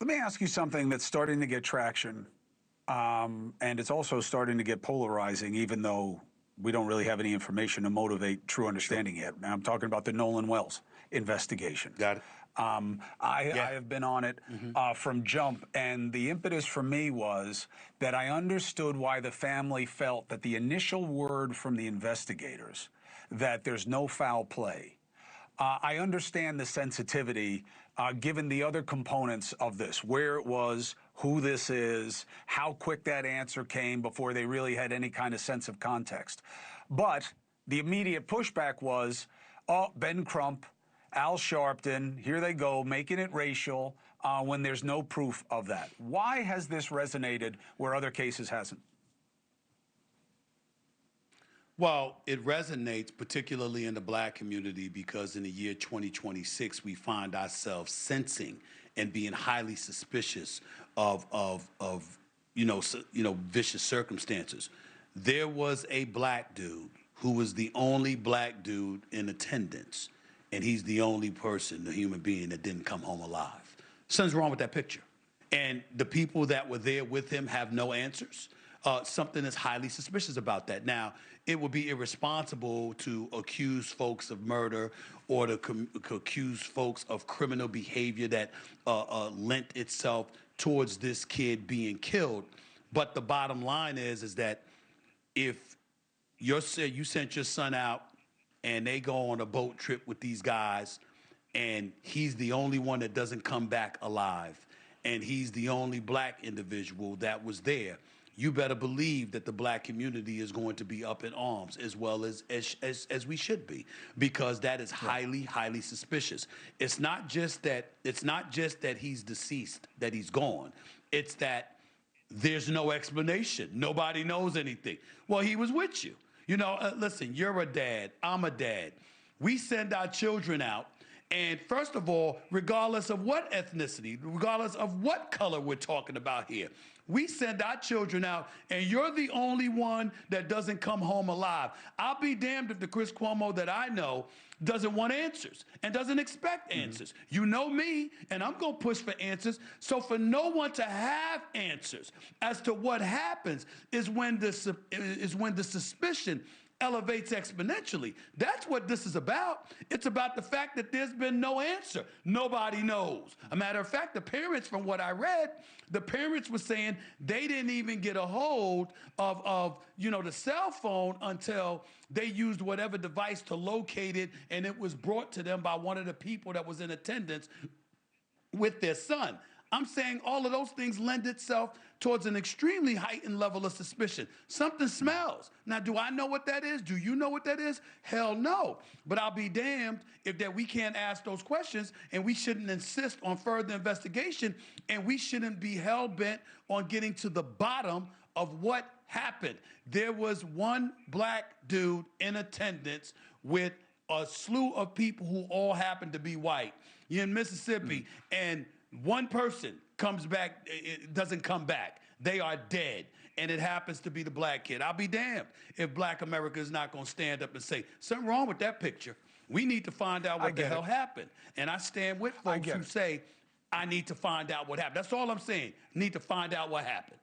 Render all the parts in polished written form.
Let me ask you something that's starting to get traction, and it's also starting to get polarizing, even though we don't really have any information to motivate true understanding yet. I'm talking about the Nolan Wells investigation. Got it. I have been on it from jump, and the impetus for me was that I understood why the family felt that the initial word from the investigators that there's no foul play. I understand the sensitivity given the other components of this, where it was, who this is, how quick that answer came before they really had any kind of sense of context. But the immediate pushback was, oh, Ben Crump, Al Sharpton, here they go, making it racial when there's no proof of that. Why has this resonated where other cases hasn't? Well, it resonates particularly in the black community because in the year 2026, we find ourselves sensing and being highly suspicious of vicious circumstances. There was a black dude who was the only black dude in attendance, and he's the only person, the human being, that didn't come home alive. Something's wrong with that picture. And the people that were there with him have no answers. Something is highly suspicious about that. Now, it would be irresponsible to accuse folks of murder or to accuse folks of criminal behavior that lent itself towards this kid being killed. But the bottom line is that if you sent your son out and they go on a boat trip with these guys and he's the only one that doesn't come back alive and he's the only black individual that was there, you better believe that the black community is going to be up in arms as well as we should be, because that is highly, highly suspicious. It's not just that he's deceased, that he's gone. It's that there's no explanation. Nobody knows anything. Well, he was with you. Listen, you're a dad. I'm a dad. We send our children out. And first of all, regardless of what ethnicity, regardless of what color we're talking about here, we send our children out, and you're the only one that doesn't come home alive. I'll be damned if the Chris Cuomo that I know doesn't want answers and doesn't expect answers. You know me, and I'm going to push for answers. So for no one to have answers as to what happens is when the suspicion elevates exponentially. That's what this is about. It's about the fact that there's been no answer. Nobody knows. A matter of fact, the parents, from what I read, the parents were saying they didn't even get a hold of the cell phone until they used whatever device to locate it, and it was brought to them by one of the people that was in attendance with their son. I'm saying all of those things lend itself towards an extremely heightened level of suspicion. Something smells. Now, do I know what that is? Do you know what that is? Hell no. But I'll be damned if that we can't ask those questions, and we shouldn't insist on further investigation, and we shouldn't be hell-bent on getting to the bottom of what happened. There was one black dude in attendance with a slew of people who all happened to be white. You're in Mississippi, and one person comes back, it doesn't come back. They are dead, and it happens to be the black kid. I'll be damned if black America is not going to stand up and say, something wrong with that picture. We need to find out what the hell happened. And I stand with folks who say, I need to find out what happened. That's all I'm saying. Need to find out what happened.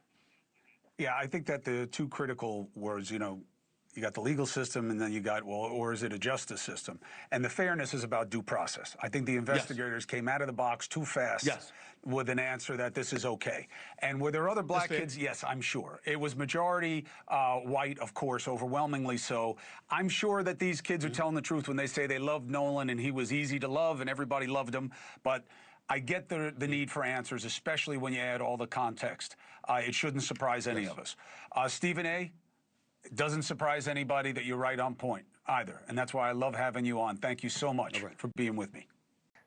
Yeah, I think that the two critical words, you got the legal system, and then you got, well, or is it a justice system? And the fairness is about due process. I think the investigators came out of the box too fast with an answer that this is okay. And were there other black kids? Yes, I'm sure. It was majority white, of course, overwhelmingly so. I'm sure that these kids are telling the truth when they say they loved Nolan and he was easy to love and everybody loved him. But I get the need for answers, especially when you add all the context. It shouldn't surprise any of us. Stephen A., it doesn't surprise anybody that you're right on point either. And that's why I love having you on. Thank you so much for being with me.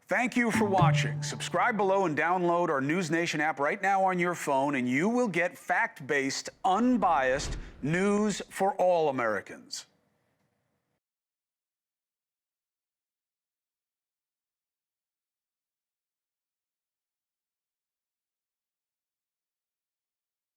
Thank you for watching. Subscribe below and download our NewsNation app right now on your phone, and you will get fact-based, unbiased news for all Americans.